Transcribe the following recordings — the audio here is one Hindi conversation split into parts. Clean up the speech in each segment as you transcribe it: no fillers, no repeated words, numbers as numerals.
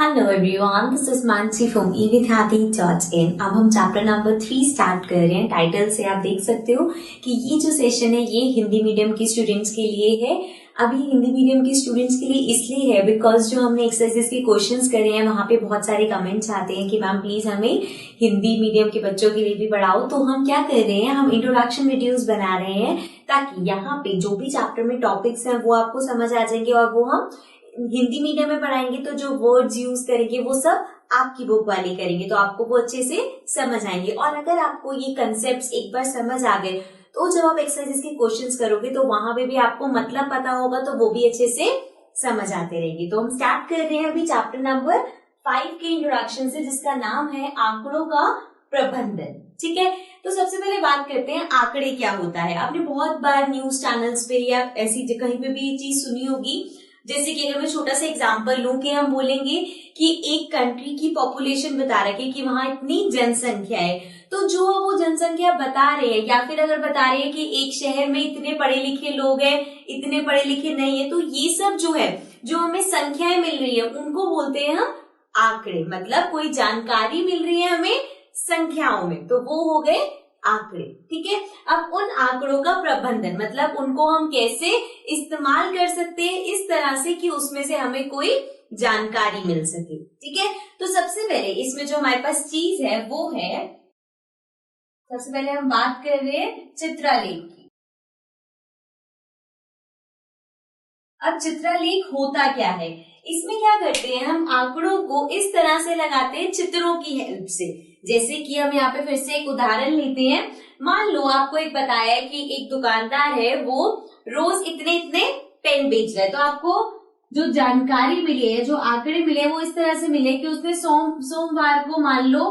Hello everyone, this is Mansi from eWithHati.in। अब हम चैप्टर नंबर 3 स्टार्ट कर रहे हैं। टाइटल से आप देख सकते हो कि ये जो सेशन है ये हिंदी मीडियम की स्टूडेंट्स के लिए है। अभी हिंदी मीडियम की स्टूडेंट्स के लिए इसलिए है बिकॉज जो हमने एक्सरसाइजेस के क्वेश्चंस करे हैं वहां पे बहुत सारे कमेंट्स आते हैं कि मैम प्लीज हमें हिंदी मीडियम के बच्चों के लिए भी पढ़ाओ। तो हम क्या कर रहे हैं, हम इंट्रोडक्शन वीडियोस बना रहे हैं ताकि यहाँ पे जो भी चैप्टर में टॉपिक्स हैं वो आपको समझ आ जाएंगे और वो हम हिंदी मीडियम में पढ़ाएंगे तो जो वर्ड्स यूज करेंगे वो सब आपकी बुक वाले करेंगे तो आपको वो अच्छे से समझ आएंगे। और अगर आपको ये कंसेप्ट्स एक बार समझ आ गए तो जब आप एक्सरसाइजेस के क्वेश्चंस करोगे तो वहां पे भी आपको मतलब पता होगा तो वो भी अच्छे से समझ आते रहेंगे। तो हम स्टार्ट कर रहे हैं अभी चैप्टर नंबर 5 के इंट्रोडक्शन से, जिसका नाम है आंकड़ों का प्रबंधन। ठीक है, तो सबसे पहले बात करते हैं आंकड़े क्या होता है। आपने बहुत बार न्यूज चैनल्स पे या ऐसी कहीं पे भी ये चीज सुनी होगी। जैसे कि अगर मैं छोटा सा एग्जांपल लूं कि हम बोलेंगे कि एक कंट्री की पॉपुलेशन बता रखे कि वहां इतनी जनसंख्या है, तो जो वो जनसंख्या बता रहे हैं या फिर अगर बता रहे हैं कि एक शहर में इतने पढ़े लिखे लोग हैं, इतने पढ़े लिखे नहीं है, तो ये सब जो है जो हमें संख्याएं मिल रही है उनको बोलते हैं हम आंकड़े। मतलब कोई जानकारी मिल रही है हमें संख्याओं में, तो वो हो गए आंकड़े। ठीक है, अब उन आंकड़ों का प्रबंधन मतलब उनको हम कैसे इस्तेमाल कर सकते हैं इस तरह से कि उसमें से हमें कोई जानकारी मिल सके। ठीक है, तो सबसे पहले इसमें जो हमारे पास चीज है वो है, सबसे पहले हम बात कर रहे हैं चित्रलेख की। अब चित्रलेख होता क्या है, इसमें क्या करते हैं हम आंकड़ों को इस तरह से लगाते हैं चित्रों की हेल्प से। जैसे कि हम यहाँ पे फिर से एक उदाहरण लेते हैं। मान लो आपको एक बताया है कि एक दुकानदार है वो रोज इतने इतने पेन बेच रहा है, तो आपको जो जानकारी मिली है, जो आंकड़े मिले वो इस तरह से मिले कि उसने सोमवार को मान लो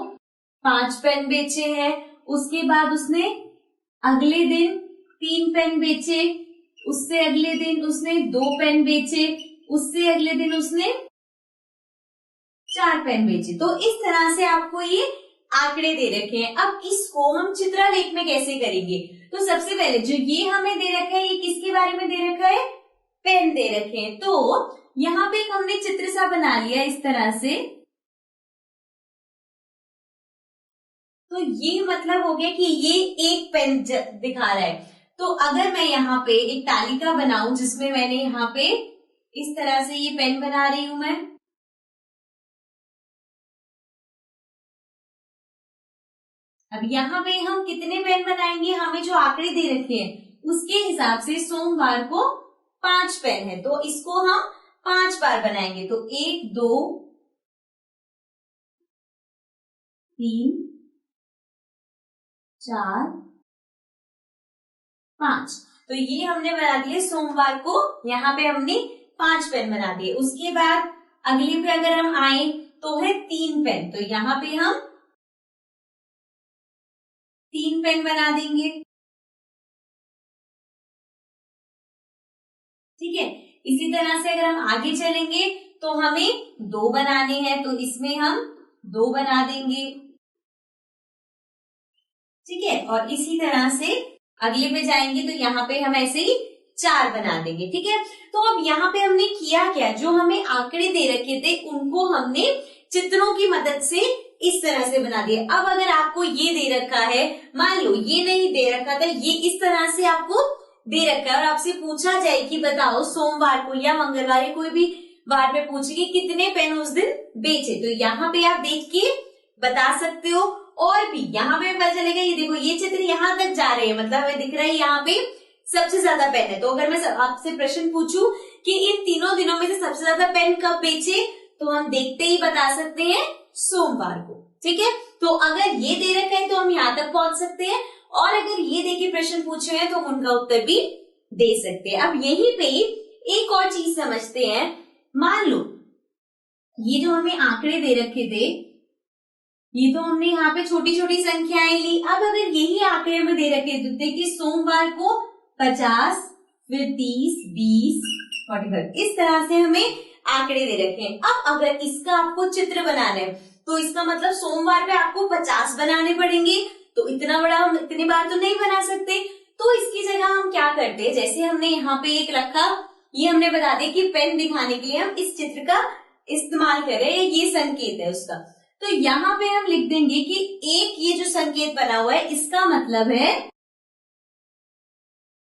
5 पेन बेचे हैं, उसके बाद उसने अगले दिन 3 पेन बेचे, उससे अगले दिन उसने 2 पेन बेचे, उससे अगले दिन उसने 4 पेन बेचे। तो इस तरह से आपको ये आंकड़े दे रखे हैं। अब इसको हम चित्रलेख में कैसे करेंगे, तो सबसे पहले जो ये हमें दे रखा है ये किसके बारे में दे रखा है, पेन दे रखे हैं। तो यहाँ पे एक हमने चित्र सा बना लिया इस तरह से, तो ये मतलब हो गया कि ये एक पेन दिखा रहा है। तो अगर मैं यहाँ पे एक तालिका बनाऊं जिसमें मैंने यहाँ पे इस तरह से ये पेन बना रही हूं मैं, अब यहाँ पे हम कितने पेन बनाएंगे, हमें जो आंकड़े दे रखे हैं उसके हिसाब से सोमवार को 5 पेन है तो इसको हम 5 बार बनाएंगे। तो 1 2 3 4 5, तो ये हमने बना दिए सोमवार को, यहाँ पे हमने 5 पेन बना दिए। उसके बाद अगले पे अगर हम आए तो है 3 पेन, तो यहाँ पे हम 3 पेन बना देंगे। ठीक है, इसी तरह से अगर हम आगे चलेंगे तो हमें 2 बनाने हैं, तो इसमें हम 2 बना देंगे। ठीक है, और इसी तरह से अगले पे जाएंगे तो यहाँ पे हम ऐसे ही 4 बना देंगे। ठीक है, तो अब यहाँ पे हमने किया क्या, जो हमें आंकड़े दे रखे थे उनको हमने चित्रों की मदद से इस तरह से बना दिया। अब अगर आपको ये दे रखा है, मान लो ये नहीं दे रखा था, ये इस तरह से आपको दे रखा है और आपसे पूछा जाए कि बताओ सोमवार को या मंगलवार कोई भी बार में पूछे कि कितने पेन उस दिन बेचे, तो यहाँ पे आप देख के बता सकते हो। और भी यहाँ पे पता चलेगा, ये देखो ये चित्र यहाँ तक जा रहे हैं, मतलब हमें दिख रहा है यहाँ पे सबसे ज्यादा पेन है। तो अगर मैं आपसे प्रश्न पूछूं कि इन तीनों दिनों में से सबसे ज्यादा पेन कब बेचे, तो हम देखते ही बता सकते हैं सोमवार को। ठीक है, तो अगर ये दे रखा है तो हम यहाँ तक पहुंच सकते हैं, और अगर ये देके प्रश्न पूछे हैं तो हम उनका उत्तर भी दे सकते हैं। अब यहीं पे एक और चीज समझते हैं। मान लो ये जो हमें आंकड़े दे रखे थे, ये तो हमने यहाँ पे छोटी छोटी संख्याएं ली। अब अगर यही आंकड़े में दे रखे थे कि सोमवार को 50, फिर 30, 20, 45, इस तरह से हमें आंकड़े दे रखे हैं। अब अगर इसका आपको चित्र बनाना है तो इसका मतलब सोमवार पे आपको 50 बनाने पड़ेंगे, तो इतना बड़ा हम इतनी बार तो नहीं बना सकते। तो इसकी जगह हम क्या करते हैं, जैसे हमने यहाँ पे एक रखा, ये हमने बता दिया कि पेन दिखाने के लिए हम इस चित्र का इस्तेमाल कर रहे हैं, ये संकेत है उसका। तो यहाँ पे हम लिख देंगे कि एक ये जो संकेत बना हुआ है इसका मतलब है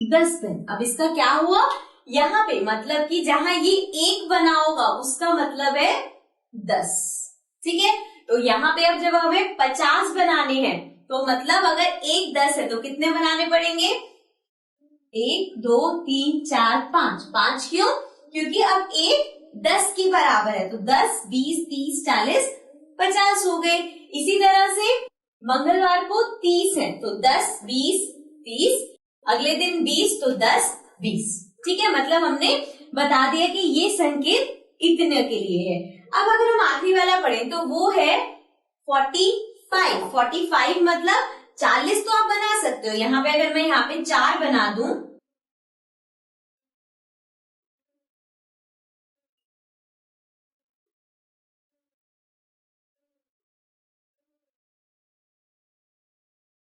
10 पेन। अब इसका क्या हुआ, यहाँ पे मतलब कि जहां ये एक बना होगा उसका मतलब है 10, ठीक है। तो यहाँ पे अब जब हमें 50 बनाने हैं तो मतलब अगर एक 10 है तो कितने बनाने पड़ेंगे, 1 2 3 4 5। 5 क्यों, क्योंकि अब एक 10 की बराबर है, तो 10 20 30 40 50 हो गए। इसी तरह से मंगलवार को 30 है तो 10 20 30, अगले दिन 20 तो 10 20, ठीक है। मतलब हमने बता दिया कि ये संकेत इतने के लिए है। अब अगर हम आखिरी वाला पढ़ें तो वो है 45। 45 मतलब 40 तो आप बना सकते हो। यहाँ पे अगर मैं यहाँ पे 4 बना दूं,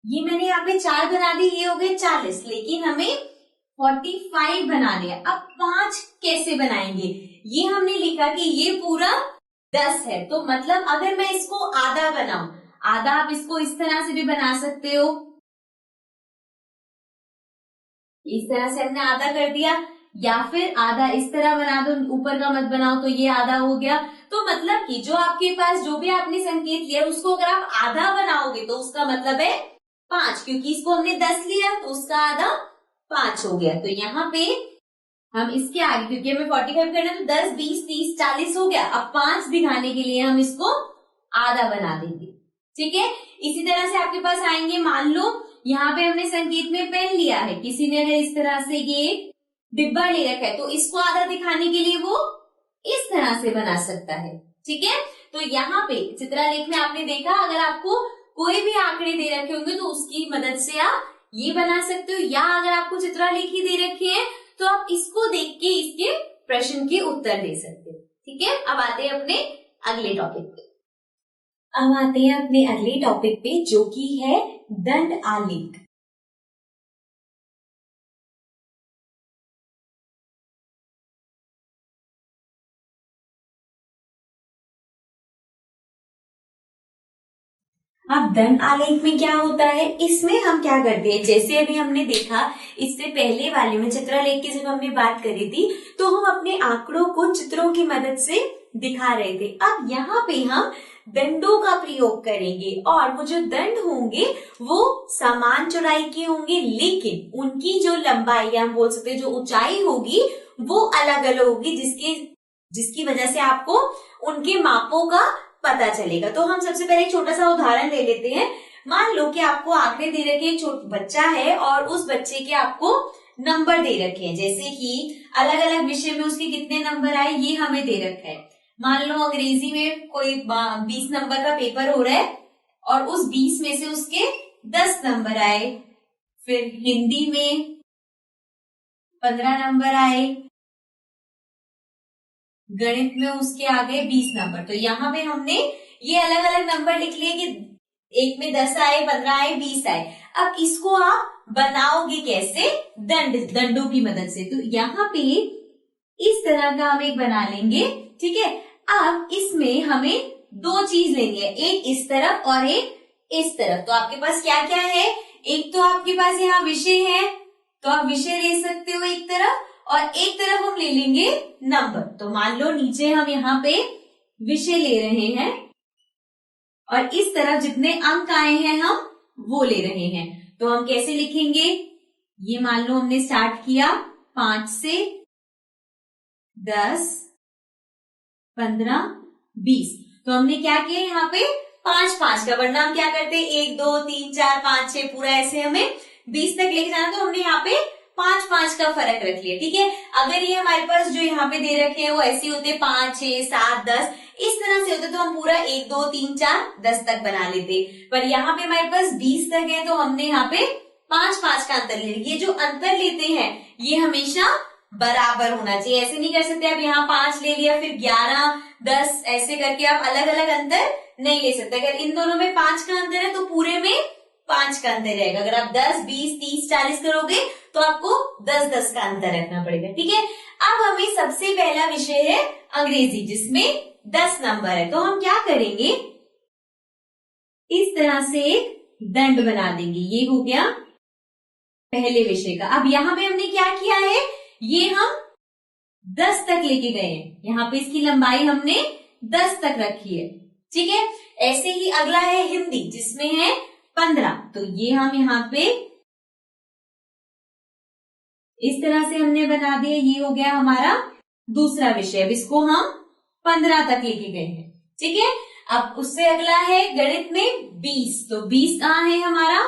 ये मैंने यहाँ पे 4 बना दी, ये हो गए 40, लेकिन हमें 45 बनाने हैं। अब 5 कैसे बनाएंगे, ये हमने लिखा कि ये पूरा 10 है, तो मतलब अगर मैं इसको आधा बनाऊं, आधा आप इसको इस तरह से भी बना सकते हो, इस तरह से हमने आधा कर दिया, या फिर आधा इस तरह बना दो, ऊपर का मत बनाओ, तो ये आधा हो गया। तो मतलब कि जो आपके पास जो भी आपने संकेत लिया उसको अगर आप आधा बनाओगे तो उसका मतलब है 5, क्योंकि इसको हमने 10 लिया तो उसका आधा 5 हो गया। तो यहाँ पे हम इसके आगे, क्योंकि हमें 45 करना है तो 10 20 30 40 हो गया। अब 5 दिखाने के लिए हम इसको आधा बना देंगे, ठीक है। इसी तरह से आपके पास आएंगे, मान लो यहाँ पे हमने संकेत में पेन लिया है, किसी ने अगर इस तरह से ये डिब्बा ले रखा है तो इसको आधा दिखाने के लिए वो इस तरह से बना सकता है, ठीक है। तो यहाँ पे चित्रलेख में आपने देखा, अगर आपको कोई भी आंकड़े दे रखे होंगे तो उसकी मदद से आप ये बना सकते हो, या अगर आपको चित्रलेख ही दे रखे हैं तो आप इसको देख के इसके प्रश्न के उत्तर दे सकते हो, ठीक है। अब आते हैं अपने अगले टॉपिक पे। अब आते हैं अपने अगले टॉपिक पे जो कि है दंड आलेख। अब दंड आलेख में क्या होता है, इसमें हम क्या करते हैं, जैसे अभी हमने देखा इससे पहले वाले में चित्रलेख की जब हमने बात करी थी तो हम अपने आंकड़ों को चित्रों की मदद से दिखा रहे थे। अब यहाँ पे हम दंडों का प्रयोग करेंगे और वो जो दंड होंगे वो समान चौड़ाई के होंगे, लेकिन उनकी जो लंबाई या हम बोल सकते हैं जो ऊंचाई होगी वो अलग अलग होगी, जिसकी वजह से आपको उनके मापों का पता चलेगा। तो हम सबसे पहले एक छोटा सा उदाहरण ले लेते हैं। मान लो कि आपको आंकड़े दे रखे, एक छोटा बच्चा है और उस बच्चे के आपको नंबर दे रखे हैं, जैसे कि अलग अलग विषय में उसके कितने नंबर आए ये हमें दे रखा है। मान लो अंग्रेजी में कोई 20 नंबर का पेपर हो रहा है और उस 20 में से उसके 10 नंबर आए, फिर हिंदी में 15 नंबर आए, गणित में उसके आगे 20 नंबर। तो यहाँ पे हमने ये अलग अलग नंबर लिख लिए कि एक में 10 आए, 15 आए, 20 आए। अब इसको आप बनाओगे कैसे, दंडों की मदद से। तो यहाँ पे इस तरह का हम एक बना लेंगे, ठीक है। अब इसमें हमें 2 चीज लेंगे, एक इस तरफ और एक इस तरफ। तो आपके पास क्या क्या है, एक तो आपके पास यहाँ विषय है तो आप विषय ले सकते हो एक तरफ, और एक तरफ हम ले लेंगे नंबर। तो मान लो नीचे हम यहाँ पे विषय ले रहे हैं और इस तरफ जितने अंक आए हैं हम वो ले रहे हैं। तो हम कैसे लिखेंगे, ये मान लो हमने स्टार्ट किया 5 से 10 15 20, तो हमने क्या किया यहाँ पे 5 का, वरना हम क्या करते 1 2 3 4 5 6 पूरा ऐसे हमें 20 तक लेके जाना, तो हमने यहाँ पे 5 का फर्क रख लिया, ठीक है। अगर ये हमारे पास जो यहाँ पे दे रखे हैं वो ऐसे होते 5 6 7 10 इस तरह से होते तो हम पूरा 1 2 3 4 10 तक बना लेते, पर यहाँ पे हमारे पास 20 तक है तो हमने यहाँ पे 5 का अंतर ले लिया। ये जो अंतर लेते हैं ये हमेशा बराबर होना चाहिए, ऐसे नहीं कर सकते आप यहाँ 5 ले लिया फिर 11 10 ऐसे करके आप अलग अलग अंतर नहीं ले सकते। अगर इन दोनों में 5 का अंतर है तो पूरे में 5 का अंतर रहेगा। अगर आप 10 20 30 40 करोगे तो आपको 10 का अंतर रखना पड़ेगा, ठीक है। अब हमें सबसे पहला विषय है अंग्रेजी, जिसमें 10 नंबर है, तो हम क्या करेंगे, इस तरह से एक दंड बना देंगे। ये हो गया पहले विषय का। अब यहाँ पे हमने क्या किया है, ये हम 10 तक लेके गए हैं, यहाँ पे इसकी लंबाई हमने 10 तक रखी है, ठीक है। ऐसे ही अगला है हिंदी, जिसमें है 15, तो ये हम यहाँ पे इस तरह से हमने बना दिया। ये हो गया हमारा दूसरा विषय, अब इसको हम 15 तक लेके गए हैं, ठीक है। अब उससे अगला है गणित में 20, तो 20 कहाँ है हमारा,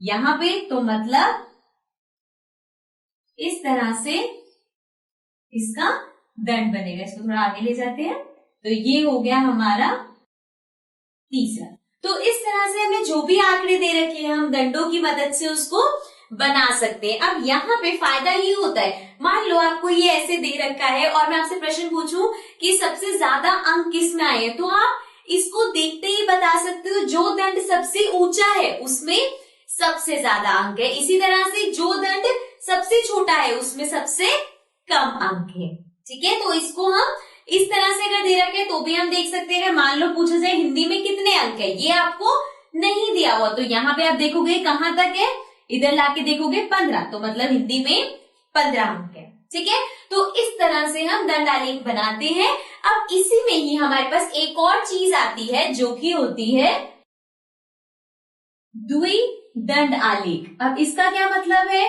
यहाँ पे, तो मतलब इस तरह से इसका दंड बनेगा। इसको थोड़ा आगे ले जाते हैं, तो ये हो गया हमारा तीसरा। तो इस तरह से हमें जो भी आंकड़े दे रखे हैं, हम दंडों की मदद से उसको बना सकते हैं। अब यहाँ पे फायदा ये होता है, मान लो आपको ये ऐसे दे रखा है और मैं आपसे प्रश्न पूछूं कि सबसे ज्यादा अंक किस में आए हैं, तो आप इसको देखते ही बता सकते हो जो दंड सबसे ऊंचा है उसमें सबसे ज्यादा अंक है, इसी तरह से जो दंड सबसे छोटा है उसमें सबसे कम अंक है, ठीक है। तो इसको हम इस तरह से अगर दे रखे तो भी हम देख सकते हैं। अगर मान लो पूछा जाए हिंदी में कितने अंक है, ये आपको नहीं दिया हुआ, तो यहाँ पे आप देखोगे कहां तक है, इधर लाके देखोगे 15, तो मतलब हिंदी में 15 अंक है, ठीक है। तो इस तरह से हम दंड आलेख बनाते हैं। अब इसी में ही हमारे पास एक और चीज आती है जो कि होती है द्विदंड आलेख। अब इसका क्या मतलब है,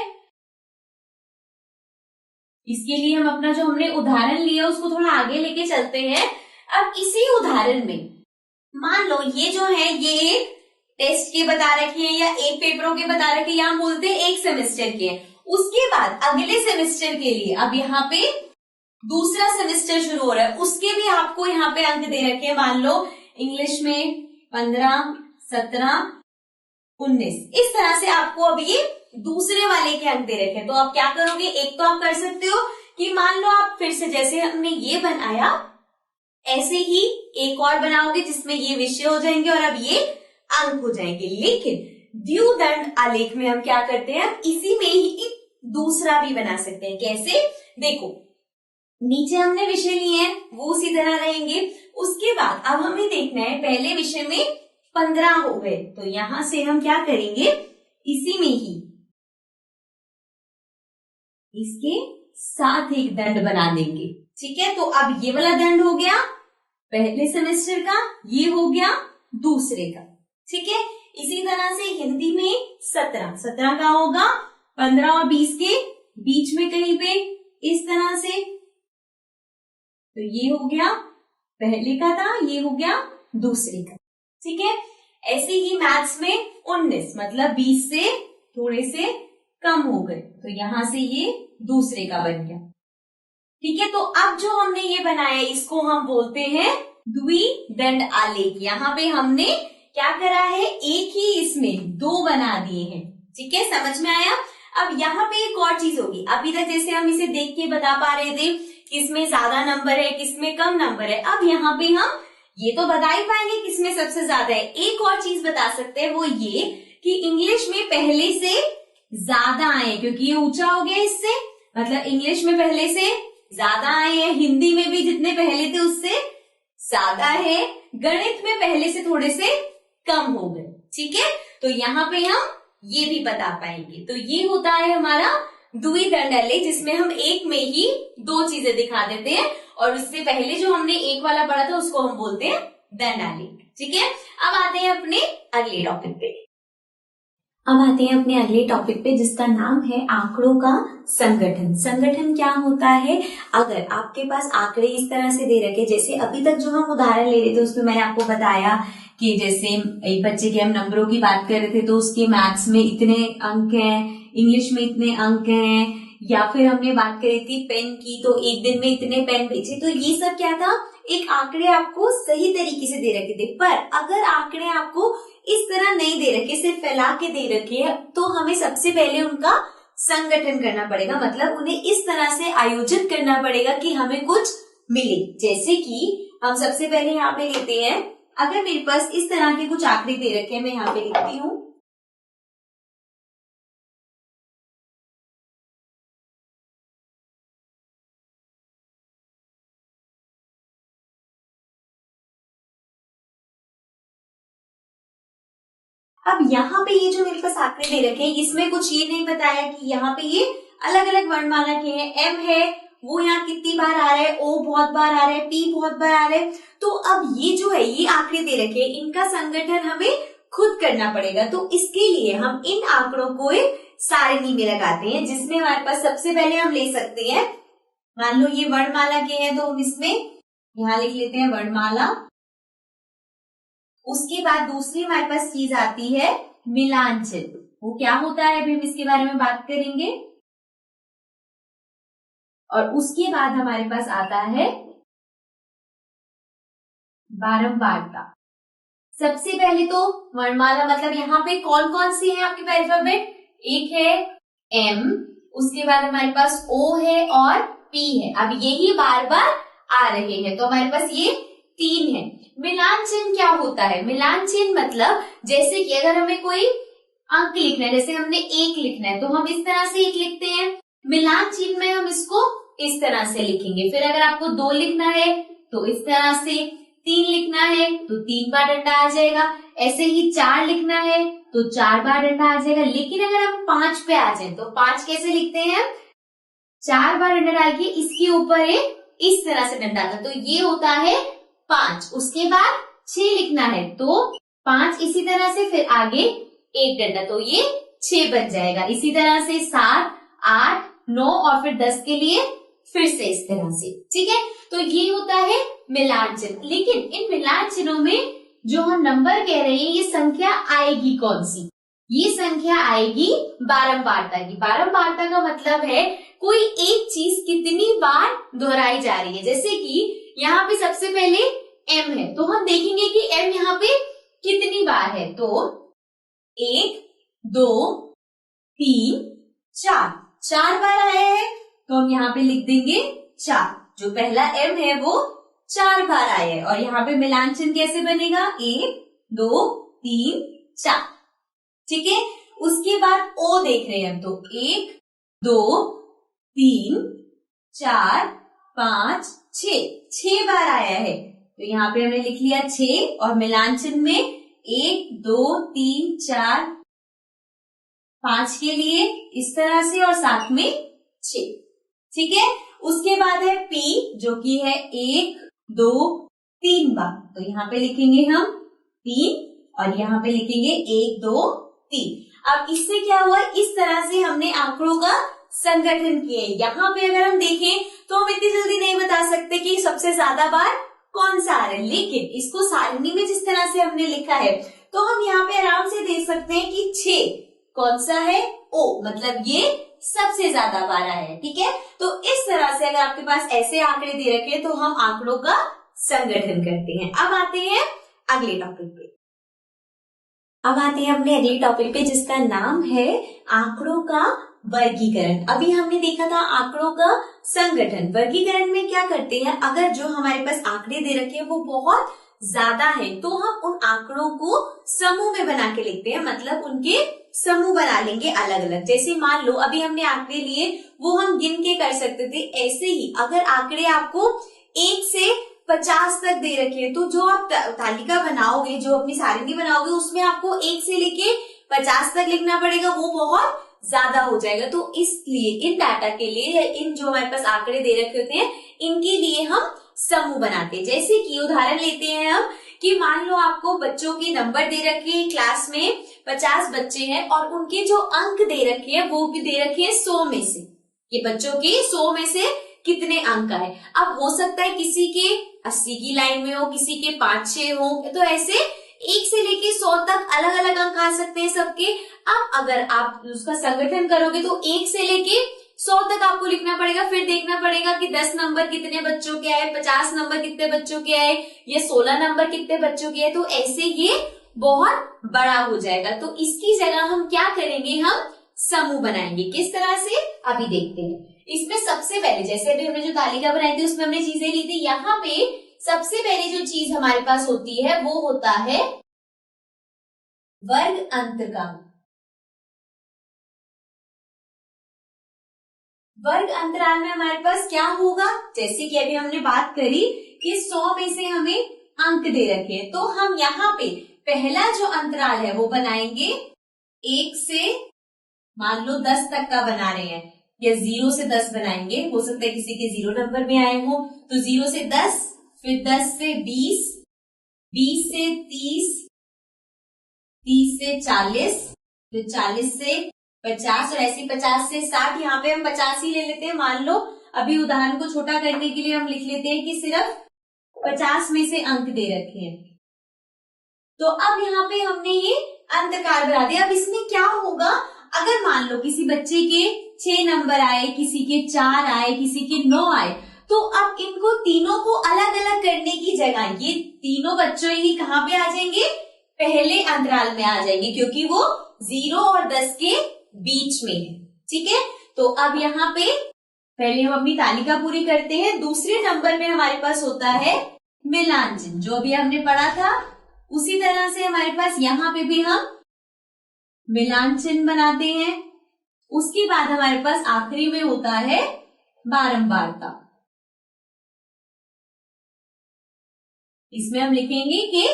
इसके लिए हम अपना जो हमने उदाहरण लिया उसको थोड़ा आगे लेके चलते हैं। अब इसी उदाहरण में मान लो ये जो है ये टेस्ट के बता रखे हैं या एक पेपरों के बता रखे हैं, या हम बोलते हैं एक सेमेस्टर के, उसके बाद अगले सेमेस्टर के लिए अब यहाँ पे दूसरा सेमेस्टर शुरू हो रहा है, उसके भी आपको यहाँ पे अंक दे रखे हैं। मान लो इंग्लिश में 15, 17, 19, इस तरह से आपको अब ये दूसरे वाले के अंक दे रखे हैं। तो आप क्या करोगे, एक तो आप कर सकते हो कि मान लो आप फिर से जैसे हमने ये बनाया ऐसे ही एक और बनाओगे जिसमें ये विषय हो जाएंगे और अब ये अंक हो जाएंगे। लेकिन द्विदंड आलेख में हम क्या करते हैं, अब इसी में ही दूसरा भी बना सकते हैं। कैसे, देखो नीचे हमने विषय लिए हैं वो उसी तरह रहेंगे, उसके बाद अब हमें देखना है पहले विषय में 15 हो गए, तो यहां से हम क्या करेंगे, इसी में ही इसके साथ एक दंड बना देंगे, ठीक है। तो अब ये वाला दंड हो गया पहले सेमेस्टर का, ये हो गया दूसरे का, ठीक है। इसी तरह से हिंदी में 17 का होगा 15 और 20 के बीच में कहीं पे, इस तरह से, तो ये हो गया पहले का था, ये हो गया दूसरे का, ठीक है। ऐसे ही मैथ्स में 19 मतलब 20 से थोड़े से कम हो गए, तो यहां से ये दूसरे का बन गया, ठीक है। तो अब जो हमने ये बनाया इसको हम बोलते हैं द्विदंड आलेख। यहाँ पे हमने क्या करा है, एक ही इसमें दो बना दिए हैं, ठीक है, समझ में आया। अब यहाँ पे एक और चीज होगी, अभी तक जैसे हम इसे देख के बता पा रहे थे किसमें ज्यादा नंबर है किसमें कम नंबर है, अब यहाँ पे हम ये तो बता ही पाएंगे किसमें सबसे ज्यादा है। एक और चीज बता सकते हैं, वो ये कि इंग्लिश में पहले से ज्यादा आए, क्योंकि ये ऊंचा हो गया इससे, मतलब इंग्लिश में पहले से ज्यादा आए हैं, हिंदी में भी जितने पहले थे उससे ज्यादा है, गणित में पहले से थोड़े से कम हो गए, ठीक है। तो यहाँ पे हम ये भी बता पाएंगे। तो ये होता है हमारा द्विदंड आलेख, जिसमें हम एक में ही दो चीजें दिखा देते हैं, और उससे पहले जो हमने एक वाला पढ़ा था उसको हम बोलते हैं दंड आलेख, ठीक है। अब आते हैं अपने अगले टॉपिक पे। अब आते हैं अपने अगले टॉपिक पे जिसका नाम है आंकड़ों का संगठन। संगठन क्या होता है, अगर आपके पास आंकड़े इस तरह से दे रखे, जैसे अभी तक जो हम उदाहरण ले रहे थे उसमें मैंने आपको बताया कि जैसे एक बच्चे के हम नंबरों की बात कर रहे थे, तो उसके मैथ्स में इतने अंक हैं, इंग्लिश में इतने अंक हैं, या फिर हमने बात करी थी पेन की, तो एक दिन में इतने पेन बेचे। तो ये सब क्या था, एक आंकड़े आपको सही तरीके से दे रखे थे। पर अगर आंकड़े आपको इस तरह नहीं दे रखे, सिर्फ फैला के दे रखे हैं, तो हमें सबसे पहले उनका संगठन करना पड़ेगा, मतलब उन्हें इस तरह से आयोजित करना पड़ेगा कि हमें कुछ मिले। जैसे कि हम सबसे पहले यहाँ पे लेते हैं, अगर मेरे पास इस तरह के कुछ आंकड़े दे रखे हैं, मैं यहाँ पे लिखती हूँ अब यहाँ पे ये जो मेरे पास आंकड़े दे रखे हैं, इसमें कुछ ये नहीं बताया कि यहाँ पे ये अलग अलग वर्णमाला के हैं। एम है वो यहाँ कितनी बार आ रहा है, ओ बहुत बार आ रहा है, पी बहुत बार आ रहा है। तो अब ये जो है ये आंकड़े दे रखे हैं, इनका संगठन हमें खुद करना पड़ेगा। तो इसके लिए हम इन आंकड़ों को एक सारणी में लगाते हैं, जिसमें हमारे पास सबसे पहले हम ले सकते हैं, मान लो ये वर्णमाला के हैं तो हम इसमें यहाँ लिख लेते हैं वर्णमाला। उसके बाद दूसरी हमारे पास चीज आती है मिलान चिन्ह। वो क्या होता है अभी हम इसके बारे में बात करेंगे। और उसके बाद हमारे पास आता है बारंबारता। सबसे पहले तो वर्णमाला मतलब यहाँ पे कौन कौन सी है आपके अल्फाबेट, एक है एम, उसके बाद हमारे पास ओ है और पी है। अब यही बार बार आ रहे हैं तो हमारे पास ये 3 है। मिलान चिन्ह क्या होता है, मिलान चिन्ह मतलब जैसे कि अगर हमें कोई अंक लिखना है, जैसे हमने 1 लिखना है तो हम इस तरह से 1 लिखते हैं। मिलान चिन्ह में हम इसको इस तरह से लिखेंगे। फिर अगर आपको 2 लिखना है तो इस तरह से, 3 लिखना है तो 3 बार डंडा आ जाएगा, ऐसे ही 4 लिखना है तो 4 बार डंडा आ जाएगा। लेकिन अगर हम 5 पे आ जाए तो 5 कैसे लिखते हैं, 4 बार डंडा डाल के इसके ऊपर एक इस तरह से डंडा आता, तो ये होता है 5। उसके बाद 6 लिखना है तो 5 इसी तरह से, फिर आगे 1 डंडा, तो ये 6 बन जाएगा। इसी तरह से 7, 8, 9 और फिर 10 के लिए फिर से इस तरह से, ठीक है। तो ये होता है मिलान चिन्ह। लेकिन इन मिलान चिन्हों में जो हम नंबर कह रहे हैं, ये संख्या आएगी कौन सी, ये संख्या आएगी बारंबारता की। बारंबारता का मतलब है कोई एक चीज कितनी बार दोहराई जा रही है। जैसे कि यहाँ पे सबसे पहले एम है तो हम देखेंगे कि एम यहाँ पे कितनी बार है, तो 1, 2, 3, 4 बार आया है तो हम यहाँ पे लिख देंगे 4। जो पहला एम है वो 4 बार आया है। और यहाँ पे मिलान चिन्ह कैसे बनेगा, 1, 2, 3, 4, ठीक है। उसके बाद ओ देख रहे हैं हम तो 1, 2, 3, 4, 5, 6 बार आया है तो यहाँ पे हमने लिख लिया 6 और मिलान चिन्ह में 1, 2, 3, 4, 5 के लिए इस तरह से और साथ में 6, ठीक है। उसके बाद है पी जो कि है 1, 2, 3 बार, तो यहाँ पे लिखेंगे हम 3 और यहाँ पे लिखेंगे 1, 2, 3। अब इससे क्या हुआ, इस तरह से हमने आंकड़ों का संगठन किया है। यहाँ पे अगर हम देखें तो हम इतनी जल्दी नहीं बता सकते कि सबसे ज्यादा बार कौन सा आ रहा है, लेकिन इसको सारणी में जिस तरह से हमने लिखा है तो हम यहाँ पे आराम से देख सकते हैं कि 6 कौन सा है, ओ, मतलब ये सबसे ज्यादा बार आया है, ठीक है। तो इस तरह से अगर आपके पास ऐसे आंकड़े दे रखे हैं तो हम आंकड़ों का संगठन करते हैं। अब आते हैं अगले टॉपिक पे। अब आते हैं अपने अगले टॉपिक पे जिसका नाम है आंकड़ों का वर्गीकरण। अभी हमने देखा था आंकड़ों का संगठन। वर्गीकरण में क्या करते हैं, अगर जो हमारे पास आंकड़े दे रखे हैं वो बहुत ज्यादा है तो हम उन आंकड़ों को समूह में बना के लिखते हैं, मतलब उनके समूह बना लेंगे अलग अलग। जैसे मान लो अभी हमने आंकड़े लिए वो हम गिन के कर सकते थे, ऐसे ही अगर आंकड़े आपको 1 से 50 तक दे रखे हैं तो जो आप तालिका बनाओगे, जो अपनी सारणी बनाओगे, उसमें आपको 1 से लेके 50 तक लिखना पड़ेगा, वो बहुत ज्यादा हो जाएगा। तो इसलिए इन डाटा के लिए या इन जो हमारे पास आंकड़े दे रखे होते हैं इनके लिए हम समूह बनाते हैं। जैसे कि उदाहरण लेते हैं हम कि मान लो आपको बच्चों के नंबर दे रखे हैं, क्लास में 50 बच्चे हैं और उनके जो अंक दे रखे हैं वो भी दे रखे हैं 100 में से, ये बच्चों के 100 में से कितने अंक आए। अब हो सकता है किसी के 80 की लाइन में हो, किसी के 5-6 हो, तो ऐसे 1 से लेके 100 तक अलग अलग अंक आ सकते हैं सबके। अब अगर आप उसका संगठन करोगे तो 1 से लेके 100 तक आपको लिखना पड़ेगा, फिर देखना पड़ेगा कि 10 नंबर कितने बच्चों के आए, 50 नंबर कितने बच्चों के आए, ये 16 नंबर कितने बच्चों के आए, तो ऐसे ये बहुत बड़ा हो जाएगा। तो इसकी जगह हम क्या करेंगे, हम समूह बनाएंगे। किस तरह से अभी देखते हैं। इसमें सबसे पहले जैसे अभी हमने जो तालिका बनाई थी उसमें हमने चीजें ली थी, यहाँ पे सबसे पहले जो चीज हमारे पास होती है वो होता है वर्ग अंतराल। वर्ग अंतराल में हमारे पास क्या होगा, जैसे कि अभी हमने बात करी कि 100 में से हमें अंक दे रखे हैं तो हम यहाँ पे पहला जो अंतराल है वो बनाएंगे 1 से मान लो 10 तक का बना रहे हैं, या 0 से 10 बनाएंगे, हो सकता है किसी के 0 नंबर में आए हो, तो 0 से 10, फिर 10 से 20, 20 से 30, 30 से 40, फिर 40 से 50 और ऐसे 50 से 60। यहाँ पे हम 50 ही ले लेते हैं। मान लो अभी उदाहरण को छोटा करने के लिए हम लिख लेते हैं कि सिर्फ 50 में से अंक दे रखे हैं। तो अब यहाँ पे हमने ये अंतकाल बना दिया। अब इसमें क्या होगा, अगर मान लो किसी बच्चे के 6 नंबर आए, किसी के 4 आए, किसी के 9 आए, तो अब इनको तीनों को अलग अलग करने की जगह ये तीनों बच्चों ही कहाँ पे आ जाएंगे, पहले अंतराल में आ जाएंगे, क्योंकि वो 0 और 10 के बीच में है। ठीक है, तो अब यहाँ पे पहले हम अपनी तालिका पूरी करते हैं। दूसरे नंबर में हमारे पास होता है मिलान चिन्ह, जो अभी हमने पढ़ा था उसी तरह से हमारे पास यहाँ पे भी हम मिलान चिन्ह बनाते हैं। उसके बाद हमारे पास आखिरी में होता है बारंबारता। इसमें हम लिखेंगे कि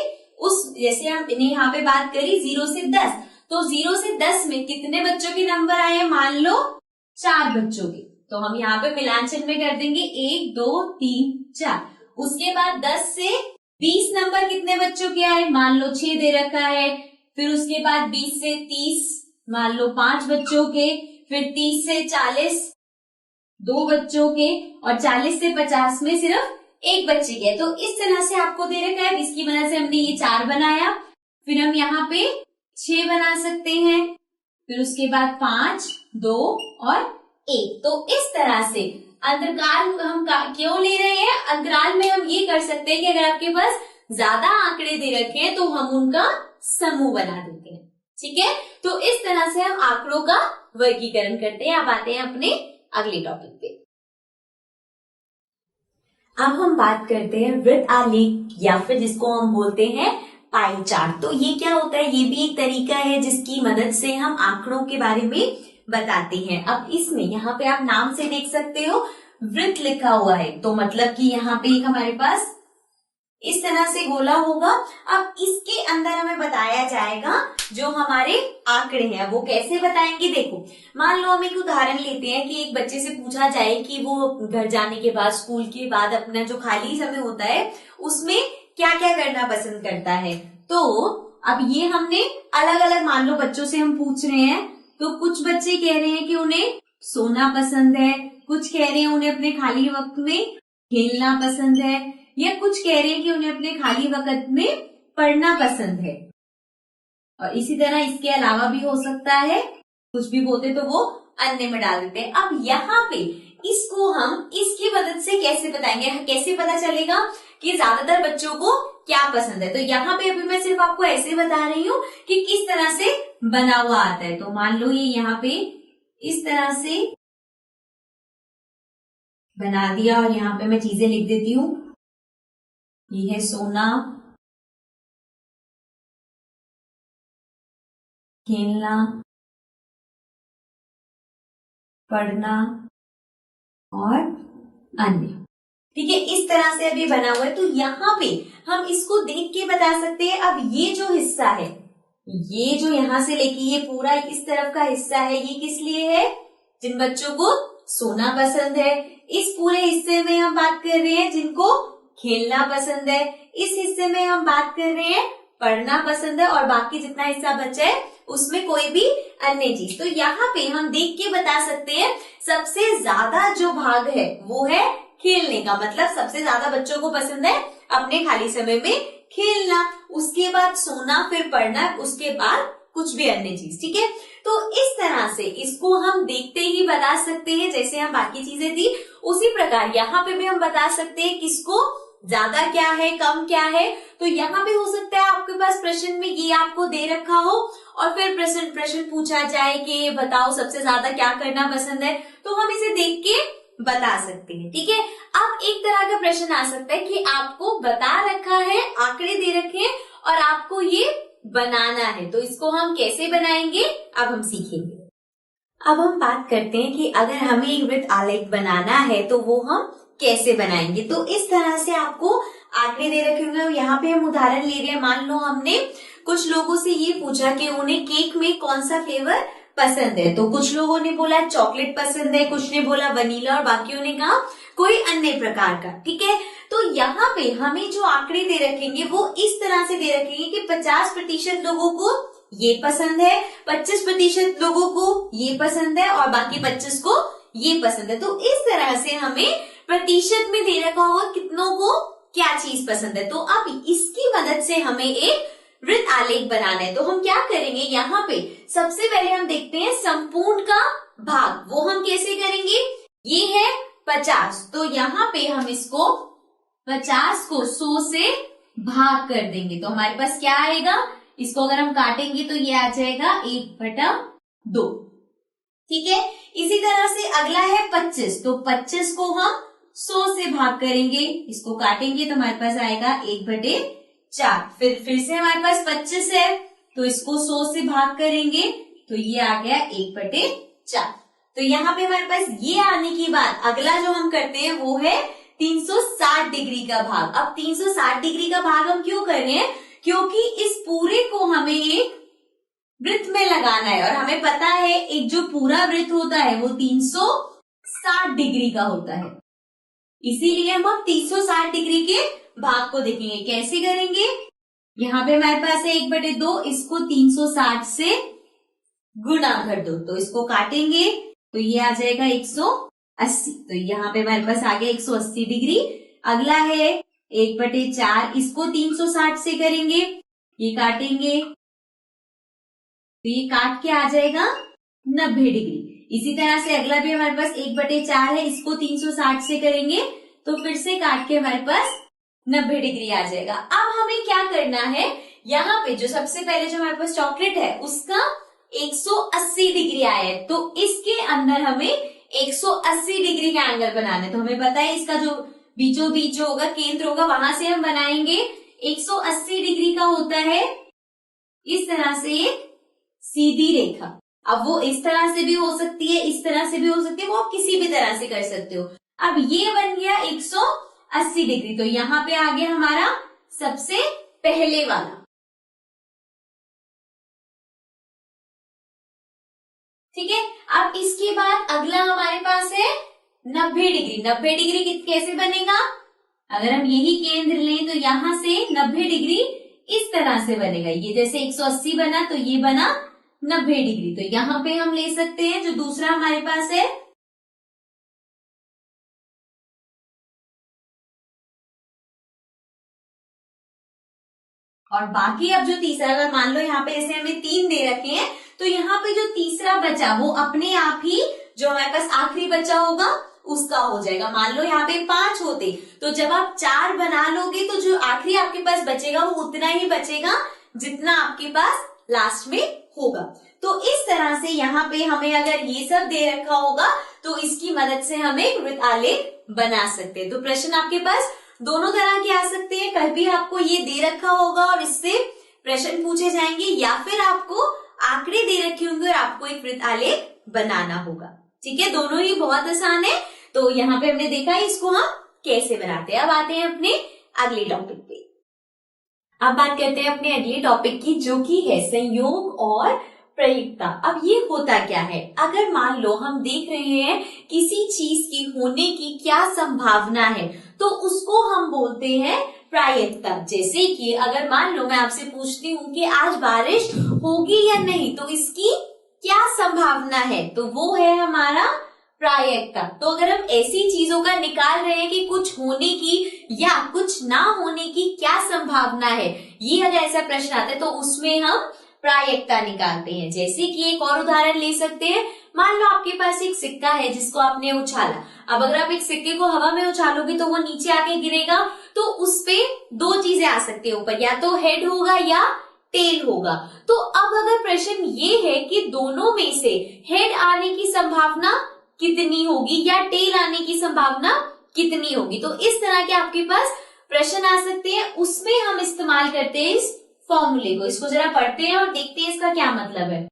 जैसे हमने यहाँ पे बात करी 0 से 10, तो 0 से 10 में कितने बच्चों के नंबर आए, मान लो 4 बच्चों के, तो हम यहाँ पे मिलान चिन्ह में कर देंगे 1 2 3 4। उसके बाद 10 से 20 नंबर कितने बच्चों के आए, मान लो 6 दे रखा है। फिर उसके बाद 20 से 30 मान लो 5 बच्चों के, फिर 30 से 40 2 बच्चों के, और 40 से 50 में सिर्फ 1 बच्चे के। तो इस तरह से आपको दे रखा है, इसकी वजह से हमने ये 4 बनाया। फिर हम यहाँ पे 6 बना सकते हैं, फिर उसके बाद 5 2 और 1। तो इस तरह से अंतराल हम क्यों ले रहे हैं, अंतराल में हम ये कर सकते हैं कि अगर आपके पास ज्यादा आंकड़े दे रखे हैं तो हम उनका समूह बना देते हैं। ठीक है, तो इस तरह से हम आंकड़ों का वर्गीकरण करते हैं। अब आते हैं अपने अगले टॉपिक पे। अब हम बात करते हैं वृत्त आलेख, या फिर जिसको हम बोलते हैं पाई चार्ट। तो ये क्या होता है, ये भी एक तरीका है जिसकी मदद से हम आंकड़ों के बारे में बताते हैं। अब इसमें यहाँ पे आप नाम से देख सकते हो वृत्त लिखा हुआ है, तो मतलब कि यहाँ पे एक हमारे पास इस तरह से गोला होगा। अब इसके अंदर हमें बताया जाएगा जो हमारे आंकड़े हैं, वो कैसे बताएंगे। देखो, मान लो हम एक उदाहरण लेते हैं कि एक बच्चे से पूछा जाए कि वो घर जाने के बाद, स्कूल के बाद अपना जो खाली समय होता है उसमें क्या क्या करना पसंद करता है। तो अब ये हमने अलग अलग मान लो बच्चों से हम पूछ रहे हैं, तो कुछ बच्चे कह रहे हैं कि उन्हें सोना पसंद है, कुछ कह रहे हैं उन्हें अपने खाली वक्त में खेलना पसंद है, या कुछ कह रहे हैं कि उन्हें अपने खाली वक्त में पढ़ना पसंद है। और इसी तरह इसके अलावा भी हो सकता है, कुछ भी बोलते तो वो अन्य में डाल देते हैं। अब यहाँ पे इसको हम इसकी मदद से कैसे बताएंगे, कैसे पता चलेगा कि ज्यादातर बच्चों को क्या पसंद है। तो यहाँ पे अभी मैं सिर्फ आपको ऐसे बता रही हूँ कि किस तरह से बना हुआ आता है। तो मान लो ये यहाँ पे इस तरह से बना दिया, और यहाँ पे मैं चीजें लिख देती हूँ। ये है सोना, खेलना, पढ़ना और अन्य। ठीक है, इस तरह से अभी बना हुआ है। तो यहाँ पे हम इसको देख के बता सकते हैं। अब ये जो हिस्सा है, ये जो यहाँ से लेके ये पूरा इस तरफ का हिस्सा है, ये किस लिए है, जिन बच्चों को सोना पसंद है। इस पूरे हिस्से में हम बात कर रहे हैं जिनको खेलना पसंद है। इस हिस्से में हम बात कर रहे हैं पढ़ना पसंद है, और बाकी जितना हिस्सा बचा है उसमें कोई भी अन्य चीज। तो यहाँ पे हम देख के बता सकते हैं सबसे ज्यादा जो भाग है वो है खेलने का, मतलब सबसे ज्यादा बच्चों को पसंद है अपने खाली समय में खेलना, उसके बाद सोना, फिर पढ़ना, उसके बाद कुछ भी अन्य चीज। ठीक है, तो इस तरह से इसको हम देखते ही बता सकते हैं, जैसे हम बाकी चीजें थी उसी प्रकार यहाँ पे भी हम बता सकते हैं किसको ज्यादा क्या है, कम क्या है। तो यहाँ पे हो सकता है आपके पास प्रश्न में ये आपको दे रखा हो और फिर प्रश्न पूछा जाए कि बताओ सबसे ज्यादा क्या करना पसंद है, तो हम इसे देख के बता सकते हैं। ठीक है, अब एक तरह का प्रश्न आ सकता है कि आपको बता रखा है, आंकड़े दे रखे हैं और आपको ये बनाना है, तो इसको हम कैसे बनाएंगे अब हम सीखेंगे। अब हम बात करते हैं कि अगर हमें एक वृत्त आलेख बनाना है तो वो हम कैसे बनाएंगे। तो इस तरह से आपको आंकड़े दे रखे होंगे, यहाँ पे हम उदाहरण ले रहे हैं। मान लो हमने कुछ लोगों से ये पूछा कि उन्हें केक में कौन सा फ्लेवर पसंद है, तो कुछ लोगों ने बोला चॉकलेट पसंद है, कुछ ने बोला वनीला और बाकियों ने कहा कोई अन्य प्रकार का। ठीक है, तो यहाँ पे हमें जो आंकड़े दे रखेंगे वो इस तरह से दे रखेंगे कि 50% लोगों को ये पसंद है, 25% लोगों को ये पसंद है और बाकी 25 को ये पसंद है। तो इस तरह से हमें प्रतिशत में दे रखा होगा कितनों को क्या चीज पसंद है। तो अब इसकी मदद से हमें एक वृत्त आलेख बनाना है। तो हम क्या करेंगे, यहाँ पे सबसे पहले हम देखते हैं संपूर्ण का भाग, वो हम कैसे करेंगे। ये है 50, तो यहाँ पे हम इसको 50 को 100 से भाग कर देंगे, तो हमारे पास क्या आएगा, इसको अगर हम काटेंगे तो ये आ जाएगा 1/2। ठीक है, इसी तरह से अगला है 25, तो 25 को हम 100 से भाग करेंगे, इसको काटेंगे तो हमारे पास आएगा 1/4। फिर से हमारे पास 25 है, तो इसको 100 से भाग करेंगे तो ये आ गया 1/4। तो यहाँ पे हमारे पास ये आने के बाद अगला जो हम करते हैं वो है 360 डिग्री का भाग। अब 360 डिग्री का भाग हम क्यों कर रहे हैं, क्योंकि इस पूरे को हमें एक वृत्त में लगाना है और हमें पता है एक जो पूरा वृत्त होता है वो 360 डिग्री का होता है, इसीलिए हम 360 डिग्री के भाग को देखेंगे। कैसे करेंगे, यहाँ पे हमारे पास है 1/2, इसको 360 से गुणा कर दो, तो इसको काटेंगे तो ये आ जाएगा 180, तो यहाँ पे हमारे पास आ गया 180 डिग्री। अगला है 1/4, इसको 360 से करेंगे, ये काटेंगे तो ये काट के आ जाएगा 90 डिग्री। इसी तरह से अगला भी हमारे पास 1/4 है, इसको 360 से करेंगे तो फिर से काट के हमारे पास 90 डिग्री आ जाएगा। अब हमें क्या करना है, यहाँ पे जो सबसे पहले जो हमारे पास चॉकलेट है उसका 180 डिग्री आया है, तो इसके अंदर हमें 180 डिग्री का एंगल बनाना है। तो हमें पता है इसका जो बीचों बीच जो होगा केंद्र होगा वहां से हम बनाएंगे 180 डिग्री का होता है इस तरह से एक सीधी रेखा। अब वो इस तरह से भी हो सकती है, इस तरह से भी हो सकती है, वो आप किसी भी तरह से कर सकते हो। अब ये बन गया 180 डिग्री, तो यहाँ पे आ गया हमारा सबसे पहले वाला। ठीक है, अब इसके बाद अगला हमारे पास है 90 डिग्री। 90 डिग्री कैसे बनेगा, अगर हम यही केंद्र लें तो यहां से 90 डिग्री इस तरह से बनेगा। ये जैसे 180 बना तो ये बना 90 डिग्री। तो यहाँ पे हम ले सकते हैं जो दूसरा हमारे पास है और बाकी अब जो तीसरा, अगर मान लो यहाँ पे जैसे हमें 3 दे रखे हैं तो यहाँ पे जो तीसरा बचा वो अपने आप ही जो हमारे पास आखिरी बचा होगा उसका हो जाएगा। मान लो यहाँ पे 5 होते तो जब आप 4 बना लोगे तो जो आखिरी आपके पास बचेगा वो उतना ही बचेगा जितना आपके पास लास्ट में होगा। तो इस तरह से यहाँ पे हमें अगर ये सब दे रखा होगा तो इसकी मदद से हम एक वृत्त आलेख बना सकते हैं। तो प्रश्न आपके पास दोनों तरह के आ सकते हैं, कभी आपको ये दे रखा होगा और इससे प्रश्न पूछे जाएंगे, या फिर आपको आंकड़े दे रखे होंगे और आपको एक वृत्त आलेख बनाना होगा। ठीक है, दोनों ही बहुत आसान है। तो यहाँ पे हमने देखा है इसको हम कैसे बनाते हैं। अब आते हैं अपने अगले टॉपिक पे। अब बात करते हैं अपने अगले टॉपिक की, जो कि है संयोग और प्रयुक्तता। अब ये होता क्या है, अगर मान लो हम देख रहे हैं किसी चीज की होने की क्या संभावना है तो उसको हम बोलते हैं प्रायिकता। जैसे कि अगर मान लो मैं आपसे पूछती हूँ कि आज बारिश होगी या नहीं, तो इसकी क्या संभावना है, तो वो है हमारा प्रायिकता। तो अगर हम ऐसी चीजों का निकाल रहे हैं कि कुछ होने की या कुछ ना होने की क्या संभावना है, ये अगर ऐसा प्रश्न आता है तो उसमें हम प्रायिकता निकालते हैं। जैसे कि एक और उदाहरण ले सकते हैं, मान लो आपके पास एक सिक्का है जिसको आपने उछाला। अब अगर आप एक सिक्के को हवा में उछालोगे तो वो नीचे आके गिरेगा, तो उस पे 2 चीजें आ सकती है ऊपर, या तो हेड होगा या टेल होगा। तो अब अगर प्रश्न ये है कि दोनों में से हेड आने की संभावना कितनी होगी या टेल आने की संभावना कितनी होगी, तो इस तरह के आपके पास प्रश्न आ सकते हैं। उसमें हम इस्तेमाल करते हैं इस फॉर्मूले को। इसको जरा पढ़ते हैं और देखते हैं इसका क्या मतलब है।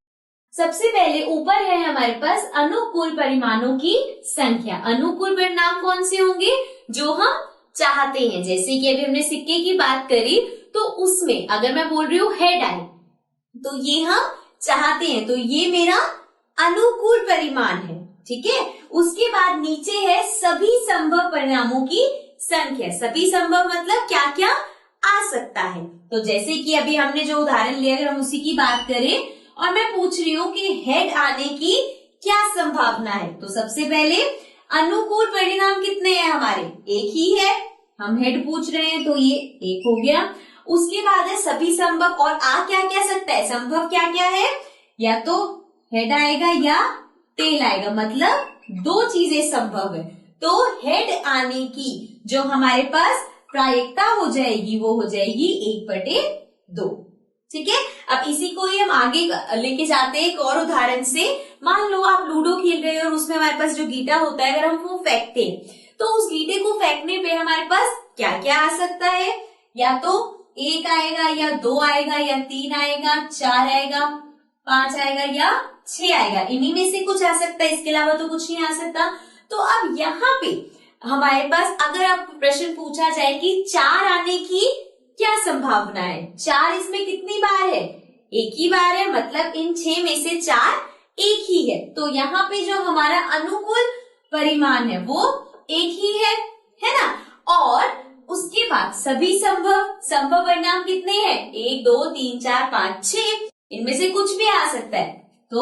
सबसे पहले ऊपर है हमारे पास अनुकूल परिमाणों की संख्या। अनुकूल परिणाम कौन से होंगे, जो हम चाहते हैं। जैसे कि अभी हमने सिक्के की बात करी तो उसमें अगर मैं बोल रही हूँ हेड आए तो ये हम चाहते हैं, तो ये मेरा अनुकूल परिमाण है, ठीक है। उसके बाद नीचे है सभी संभव परिणामों की संख्या। सभी संभव मतलब क्या क्या आ सकता है। तो जैसे कि अभी हमने जो उदाहरण लिया, अगर हम उसी की बात करें और मैं पूछ रही हूँ कि हेड आने की क्या संभावना है, तो सबसे पहले अनुकूल परिणाम कितने हैं हमारे, एक ही है, हम हेड पूछ रहे हैं तो ये एक हो गया। उसके बाद है सभी संभव, और आ क्या क्या सकता है, संभव क्या क्या है, या तो हेड आएगा या टेल आएगा, मतलब दो चीजें संभव है। तो हेड आने की जो हमारे पास प्रायिकता हो जाएगी वो हो जाएगी 1/2, ठीक है। अब इसी को ही हम आगे लेके जाते हैं एक और उदाहरण से। मान लो आप लूडो खेल रहे हो और उसमें हमारे पास जो गीटा होता है, अगर हम वो फेंकते हैं तो उस गीटे को फेंकने पे हमारे पास क्या क्या आ सकता है, या तो 1 आएगा या 2 आएगा या 3 आएगा, 4 आएगा, 5 आएगा या 6 आएगा, इन्हीं में से कुछ आ सकता है, इसके अलावा तो कुछ नहीं आ सकता। तो अब यहाँ पे हमारे पास अगर आपको प्रश्न पूछा जाए कि 4 आने की क्या संभावना है, 4 इसमें कितनी बार है, एक ही बार है, मतलब इन 6 में से 4 एक ही है। तो यहाँ पे जो हमारा अनुकूल परिमाण है वो एक ही है ना। और उसके बाद सभी संभव परिणाम कितने हैं, 1 2 3 4 5 6, इनमें से कुछ भी आ सकता है, तो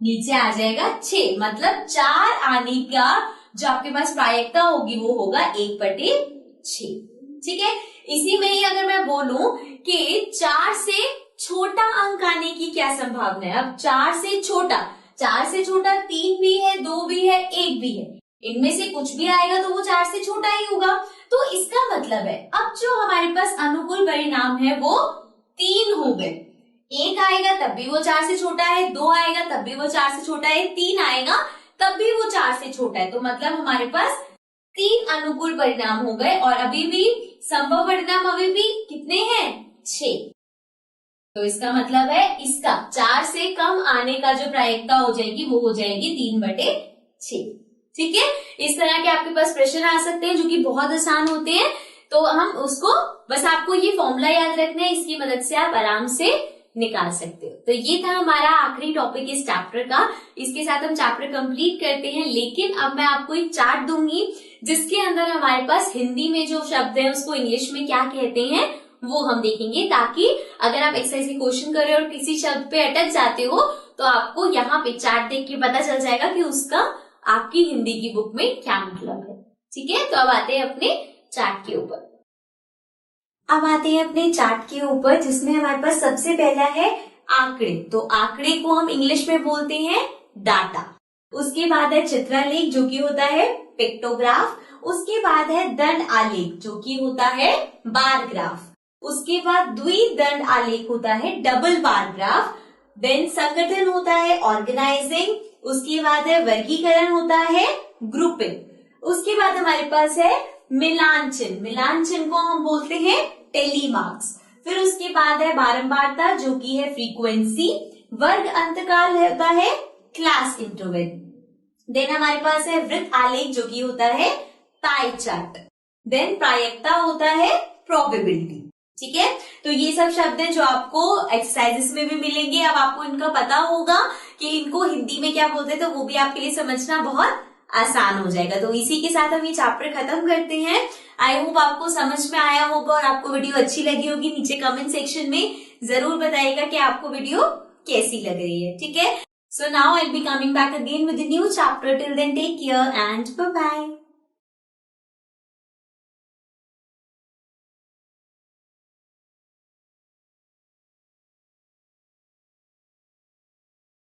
नीचे आ जाएगा 6, मतलब 4 आने का जो आपके पास प्रायिकता होगी वो होगा 1/6, ठीक है। इसी में ही अगर मैं बोलूं कि 4 से छोटा अंक आने की क्या संभावना है, अब 4 से छोटा 3 भी है, 2 भी है, 1 भी है, इनमें से कुछ भी आएगा तो वो 4 से छोटा ही होगा। तो इसका मतलब है अब जो हमारे पास अनुकूल परिणाम है वो 3 हो गए। 1 आएगा तब भी वो 4 से छोटा है, 2 आएगा तब भी वो 4 से छोटा है, 3 आएगा तब भी वो 4 से छोटा है। तो मतलब हमारे पास 3 अनुकूल परिणाम हो गए, और अभी भी संभव परिणाम अभी भी कितने हैं, 6। तो इसका मतलब है इसका 4 से कम आने का जो प्रायिकता हो जाएगी वो हो जाएगी 3/6, ठीक है। इस तरह के आपके पास प्रश्न आ सकते हैं जो कि बहुत आसान होते हैं। तो हम उसको बस आपको ये फॉर्मूला याद रखना है, इसकी मदद से आप आराम से निकाल सकते हो। तो ये था हमारा आखिरी टॉपिक इस चैप्टर का। इसके साथ हम चैप्टर कंप्लीट करते हैं, लेकिन अब मैं आपको एक चार्ट दूंगी जिसके अंदर हमारे पास हिंदी में जो शब्द है उसको इंग्लिश में क्या कहते हैं वो हम देखेंगे, ताकि अगर आप एक्सरसाइज के क्वेश्चन कर रहे हो और किसी शब्द पे अटक जाते हो तो आपको यहाँ पे चार्ट देख के पता चल जाएगा कि उसका आपकी हिंदी की बुक में क्या मतलब है, ठीक है। तो अब आते हैं अपने चार्ट के ऊपर। अब आते हैं अपने चार्ट के ऊपर जिसमें हमारे पास सबसे पहला है आंकड़े। तो आंकड़े को हम इंग्लिश में बोलते हैं डाटा। उसके बाद है चित्रालेख जो कि होता है पिक्टोग्राफ। उसके बाद है दंड आलेख जो कि होता है बार ग्राफ। उसके बाद द्विदंड आलेख होता है डबल बार ग्राफ। देन संगठन होता है ऑर्गेनाइजिंग। उसके बाद है वर्गीकरण होता है ग्रुपिंग। उसके बाद हमारे पास है मिलान चिन्ह। मिलान चिन्ह को हम बोलते हैं टेलीमार्क्स। फिर उसके बाद है बारंबारता जो कि है फ्रीक्वेंसी। वर्ग अंतकाल होता है क्लास इंटरवल। देन हमारे पास है वृत्त आलेख जो कि होता है पाई चार्ट। देन प्रायिकता होता है प्रोबेबिलिटी, ठीक है। तो ये सब शब्द हैं जो आपको एक्सरसाइजेस में भी मिलेंगे। अब आपको इनका पता होगा कि इनको हिंदी में क्या बोलते हैं, तो वो भी आपके लिए समझना बहुत आसान हो जाएगा। तो इसी के साथ हम ये चैप्टर खत्म करते हैं। आई होप आपको समझ में आया होगा और आपको वीडियो अच्छी लगी होगी। नीचे कमेंट सेक्शन में जरूर बताइएगा कि आपको वीडियो कैसी लग रही है, ठीक है। So now I will be coming back again with new chapter. Till then take care and bye bye.